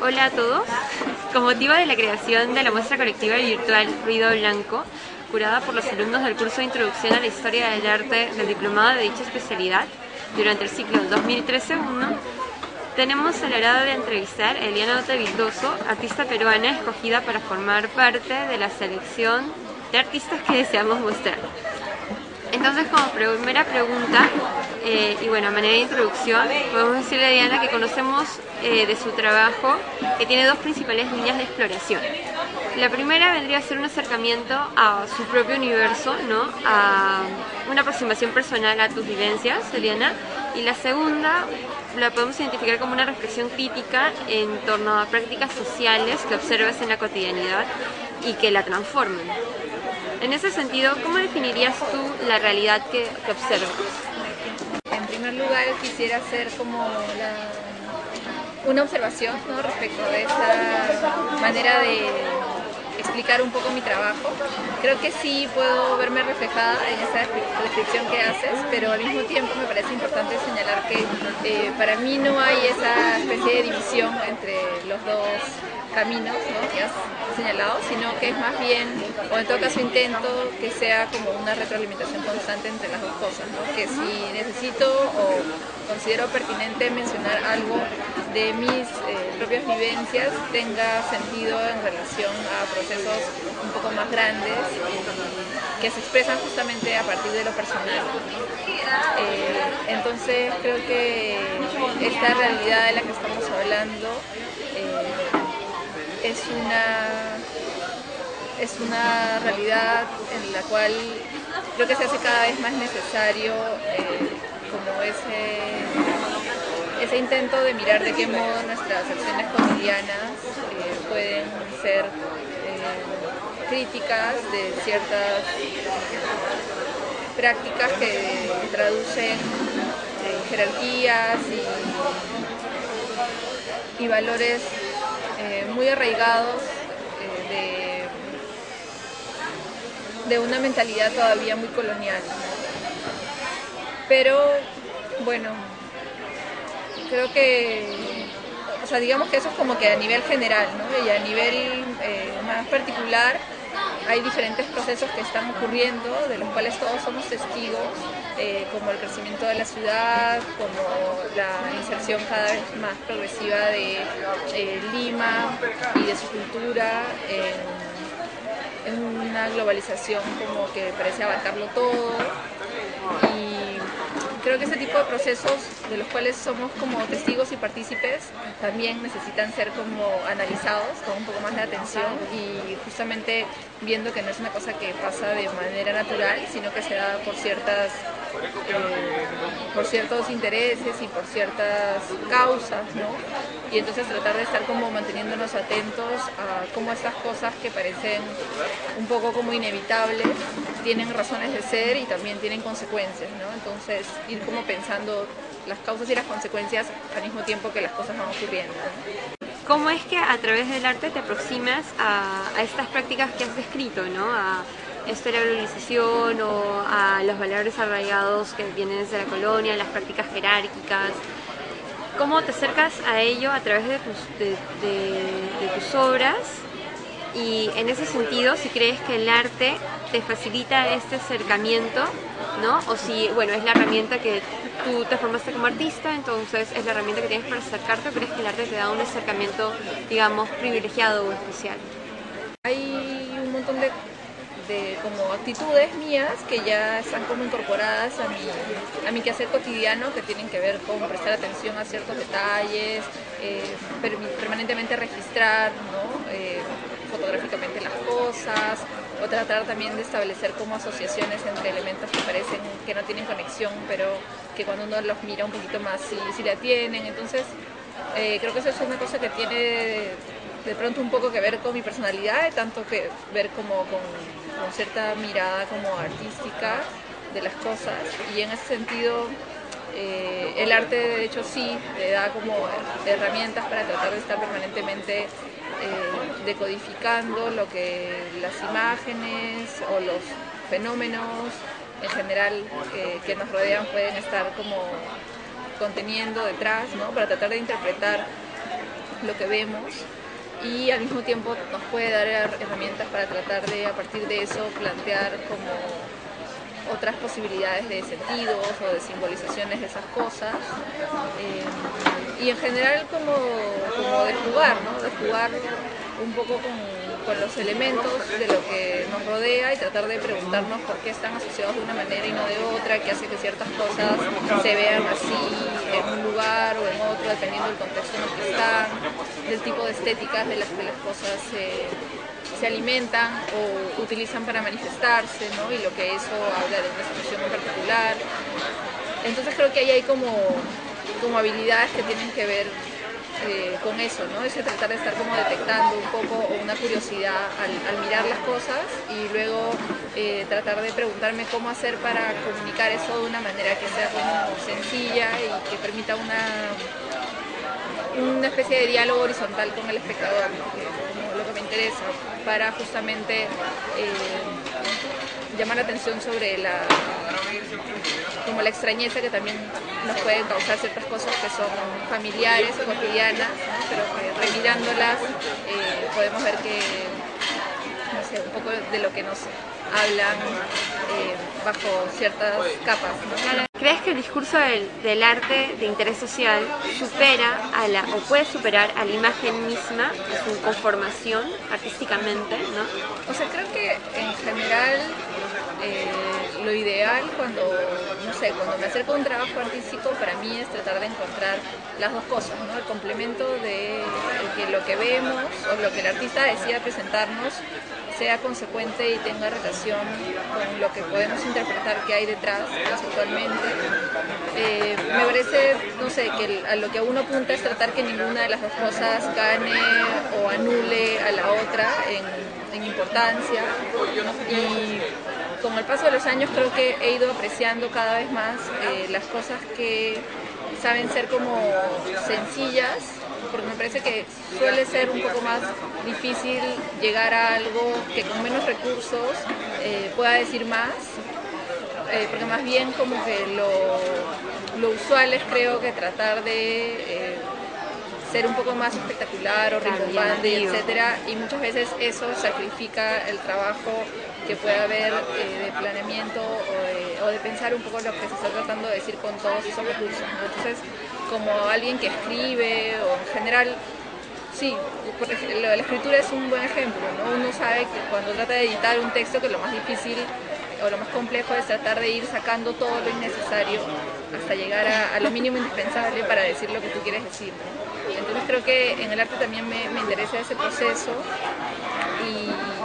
Hola a todos. Con motivo de la creación de la muestra colectiva virtual Ruido Blanco, curada por los alumnos del curso de Introducción a la Historia del Arte del Diplomado de dicha especialidad durante el ciclo 2013-1, tenemos el agrado de entrevistar a Eliana Ota Vildoso, artista peruana escogida para formar parte de la selección de artistas que deseamos mostrar. Entonces, como primera pregunta, y bueno, a manera de introducción, podemos decirle a Eliana que conocemos de su trabajo que tiene dos principales líneas de exploración. La primera vendría a ser un acercamiento a su propio universo, ¿no? A una aproximación personal a tus vivencias, Eliana, y la segunda la podemos identificar como una reflexión crítica en torno a prácticas sociales que observas en la cotidianidad y que la transforman. En ese sentido, ¿cómo definirías tú la realidad que observas? En primer lugar, quisiera hacer como una observación, ¿no?, respecto de esta manera de explicar un poco mi trabajo. Creo que sí puedo verme reflejada en esa descripción que haces, pero al mismo tiempo me parece importante señalar que para mí no hay esa especie de división entre los dos caminos, ¿no?, que has señalado, sino que es más bien, o en todo caso intento que sea como una retroalimentación constante entre las dos cosas, ¿no? Que si necesito o considero pertinente mencionar algo de mis propias vivencias, tenga sentido en relación a procesos un poco más grandes que se expresan justamente a partir de lo personal. Entonces creo que esta realidad de la que estamos hablando es una realidad en la cual creo que se hace cada vez más necesario como ese intento de mirar de qué modo nuestras acciones cotidianas pueden ser críticas de ciertas prácticas que traducen jerarquías y valores muy arraigados de una mentalidad todavía muy colonial. Pero bueno, creo que, o sea, digamos que eso es como que a nivel general, ¿no? Y a nivel más particular hay diferentes procesos que están ocurriendo, de los cuales todos somos testigos, como el crecimiento de la ciudad, como la inserción cada vez más progresiva de Lima y de su cultura en una globalización como que parece abarcarlo todo. Y creo que ese tipo de procesos de los cuales somos como testigos y partícipes también necesitan ser como analizados con un poco más de atención y justamente viendo que no es una cosa que pasa de manera natural, sino que se da por ciertos intereses y por ciertas causas, ¿no? Y entonces tratar de estar como manteniéndonos atentos a cómo estas cosas que parecen un poco como inevitables tienen razones de ser y también tienen consecuencias, ¿no? Entonces ir como pensando las causas y las consecuencias al mismo tiempo que las cosas van ocurriendo, ¿no? ¿Cómo es que a través del arte te aproximas a estas prácticas que has descrito, ¿no? A esto de la globalización o a los valores arraigados que vienen desde la colonia, las prácticas jerárquicas? ¿Cómo te acercas a ello a través de tus obras? Y en ese sentido, si crees que el arte te facilita este acercamiento, ¿no? O si, bueno, es la herramienta que tú te formaste como artista, entonces es la herramienta que tienes para acercarte, ¿o crees que el arte te da un acercamiento, digamos, privilegiado o especial? Hay un montón de como actitudes mías que ya están como incorporadas a mi quehacer cotidiano, que tienen que ver con prestar atención a ciertos detalles, permanentemente registrar, ¿no?, fotográficamente las cosas, o tratar también de establecer como asociaciones entre elementos que parecen que no tienen conexión, pero que cuando uno los mira un poquito más sí la tienen. Entonces creo que eso es una cosa que tiene de pronto un poco que ver con mi personalidad, tanto que ver como con cierta mirada como artística de las cosas, y en ese sentido el arte de hecho sí le da como herramientas para tratar de estar permanentemente decodificando lo que las imágenes o los fenómenos en general que nos rodean pueden estar como conteniendo detrás, ¿no?, para tratar de interpretar lo que vemos, y al mismo tiempo nos puede dar herramientas para tratar de, a partir de eso, plantear como otras posibilidades de sentidos o de simbolizaciones de esas cosas, y en general como de jugar, ¿no? De jugar un poco con los elementos de lo que nos rodea y tratar de preguntarnos por qué están asociados de una manera y no de otra, qué hace que ciertas cosas se vean así en un lugar o en otro, dependiendo del contexto en el que están, del tipo de estéticas de las que las cosas se alimentan o utilizan para manifestarse, ¿no? Y lo que eso habla de una situación en particular. Entonces creo que ahí hay como habilidades que tienen que ver con eso, ¿no? Ese tratar de estar como detectando un poco o una curiosidad al mirar las cosas, y luego tratar de preguntarme cómo hacer para comunicar eso de una manera que sea como sencilla y que permita una especie de diálogo horizontal con el espectador, ¿no? Que es como lo que me interesa, para justamente llamar la atención sobre la extrañeza que también nos pueden causar ciertas cosas que son familiares o cotidianas, ¿no? Pero que remirándolas podemos ver que, no sé, un poco de lo que nos hablan bajo ciertas capas, ¿no? ¿Crees que el discurso del arte de interés social supera o puede superar a la imagen misma, su conformación artísticamente, ¿no? O sea, creo que en general lo ideal cuando me acerco a un trabajo artístico, para mí es tratar de encontrar las dos cosas, ¿no? El complemento de que lo que vemos o lo que el artista decida presentarnos sea consecuente y tenga relación con lo que podemos interpretar que hay detrás conceptualmente. Me parece, no sé, que a lo que uno apunta es tratar que ninguna de las dos cosas gane o anule a la otra en importancia, y con el paso de los años creo que he ido apreciando cada vez más las cosas que saben ser como sencillas, porque me parece que suele ser un poco más difícil llegar a algo que con menos recursos pueda decir más, porque más bien como que lo usual es, creo, que tratar de ser un poco más espectacular o rimbombante, etcétera, y muchas veces eso sacrifica el trabajo que puede haber de planeamiento o de pensar un poco lo que se está tratando de decir con todos esos recursos, ¿no? Entonces, como alguien que escribe o en general, sí, por ejemplo, la escritura es un buen ejemplo, ¿no? Uno sabe que cuando trata de editar un texto, que lo más difícil o lo más complejo es tratar de ir sacando todo lo innecesario hasta llegar a lo mínimo indispensable para decir lo que tú quieres decir, ¿no? Entonces creo que en el arte también me interesa ese proceso,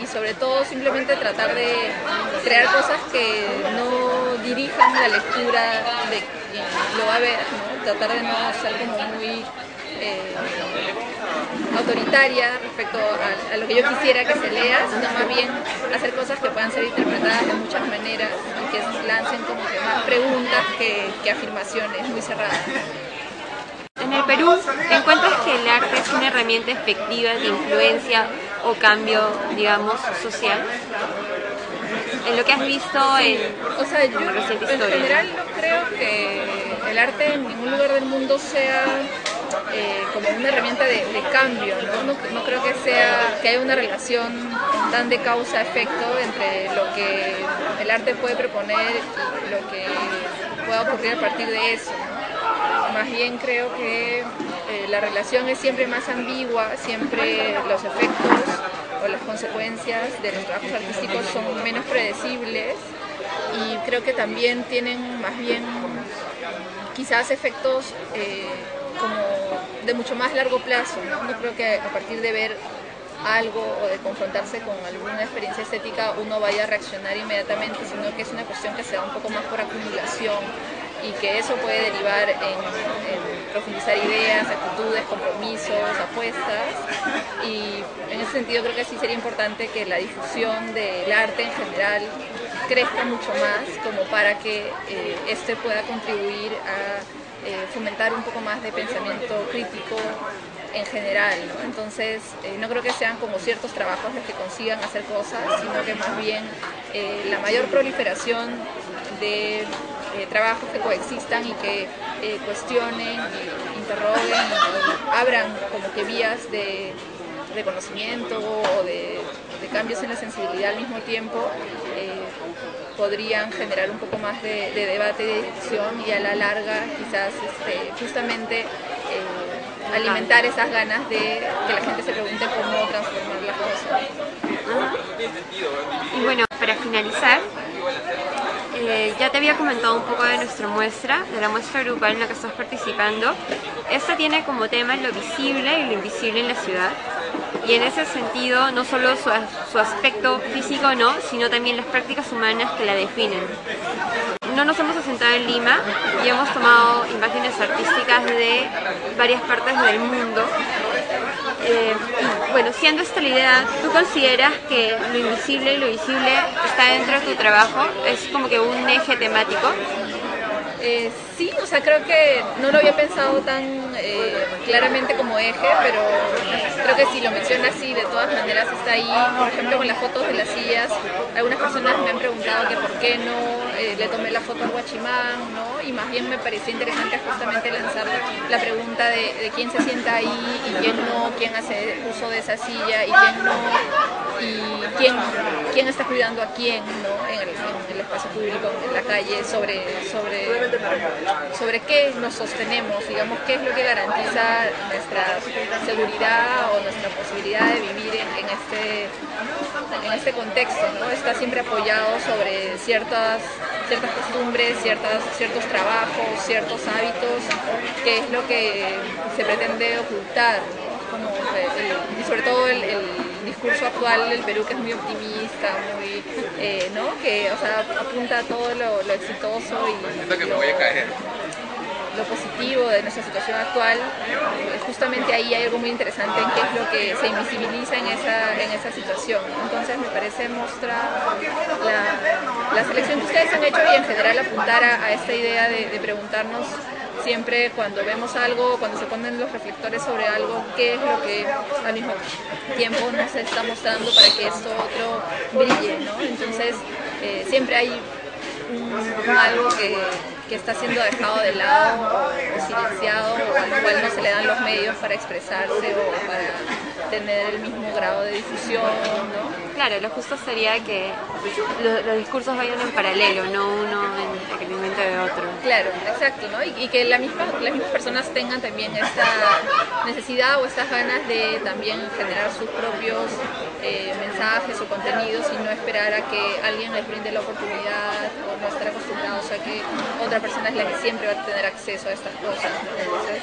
y sobre todo simplemente tratar de crear cosas que no dirijan la lectura de quien lo va a ver, ¿no? Tratar de no ser como muy autoritaria respecto a lo que yo quisiera que se lea, sino más bien hacer cosas que puedan ser interpretadas de muchas maneras y que lancen como que más preguntas que afirmaciones muy cerradas. En el Perú, ¿encuentras que el arte es una herramienta efectiva de influencia o cambio, digamos, social? En lo que has visto o sea, yo reciente en historia. general no creo que el arte en ningún lugar del mundo sea como una herramienta de cambio, ¿no? No creo que haya una relación tan de causa-efecto entre lo que el arte puede proponer y lo que pueda ocurrir a partir de eso, ¿no? Más bien creo que la relación es siempre más ambigua, siempre los efectos o las consecuencias de los trabajos artísticos son menos predecibles, y creo que también tienen más bien quizás efectos como de mucho más largo plazo, ¿no? No creo que a partir de ver algo o de confrontarse con alguna experiencia estética uno vaya a reaccionar inmediatamente, sino que es una cuestión que se da un poco más por acumulación, y que eso puede derivar en profundizar ideas, actitudes, compromisos, apuestas, y en ese sentido creo que sí sería importante que la difusión del arte en general crezca mucho más, como para que este pueda contribuir a fomentar un poco más de pensamiento crítico en general, ¿no? Entonces no creo que sean como ciertos trabajos los que consigan hacer cosas, sino que más bien la mayor proliferación de trabajos que coexistan y que cuestionen y interroguen y abran como que vías de conocimiento o de cambios en la sensibilidad al mismo tiempo, podrían generar un poco más de debate y de discusión, y a la larga quizás justamente alimentar esas ganas de que la gente se pregunte cómo transformar las cosas. Y bueno, para finalizar, ya te había comentado un poco de nuestra muestra, de la muestra grupal en la que estás participando. Esta tiene como tema lo visible y lo invisible en la ciudad, y en ese sentido no solo su aspecto físico, no, sino también las prácticas humanas que la definen. No nos hemos asentado en Lima y hemos tomado imágenes artísticas de varias partes del mundo. Bueno, siendo esta la idea, ¿tú consideras que lo invisible y lo visible está dentro de tu trabajo? ¿Es como que un eje temático? Sí, o sea, creo que no lo había pensado tan claramente como eje, pero creo que si lo mencionas así, de todas maneras está ahí. Por ejemplo, con las fotos de las sillas, algunas personas me han preguntado que por qué no le tomé la foto al Guachimán, ¿no? Y más bien me pareció interesante justamente lanzar la pregunta de quién se sienta ahí y quién no, quién hace uso de esa silla y quién no, y quién está cuidando a quién, ¿no? En el espacio público, en la calle, sobre qué nos sostenemos, digamos, qué es lo que garantiza nuestra seguridad o nuestra posibilidad de vivir en este contexto, ¿no? Está siempre apoyado sobre ciertas costumbres, ciertos trabajos, ciertos hábitos, que es lo que se pretende ocultar, ¿no? Como y sobre todo el discurso actual del Perú, que es muy optimista, muy, ¿no? Que, o sea, apunta a todo lo exitoso y lo positivo de nuestra situación actual. Justamente ahí hay algo muy interesante en qué es lo que se invisibiliza en esa situación. Entonces me parece mostrar la selección que ustedes han hecho y en general apuntar a esta idea de preguntarnos siempre cuando vemos algo, cuando se ponen los reflectores sobre algo, qué es lo que al mismo tiempo nos está mostrando para que esto otro brille, ¿no? Entonces siempre hay algo que está siendo dejado de lado o silenciado, o al cual no se le dan los medios para expresarse o para tener el mismo grado de difusión, ¿no? Claro, lo justo sería que los discursos vayan en paralelo, no uno en requerimiento de otro. Claro, exacto, ¿no? Y que las mismas personas tengan también esta necesidad o estas ganas de también generar sus propios mensajes o contenidos y no esperar a que alguien les brinde la oportunidad o no estar acostumbrados a que otra persona es la que siempre va a tener acceso a estas cosas. Entonces,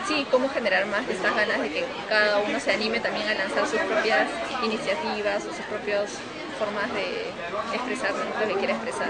sí, cómo generar más de estas ganas de que cada uno se anime también a lanzar sus propias iniciativas o sus propias formas de expresar lo que quiere expresar.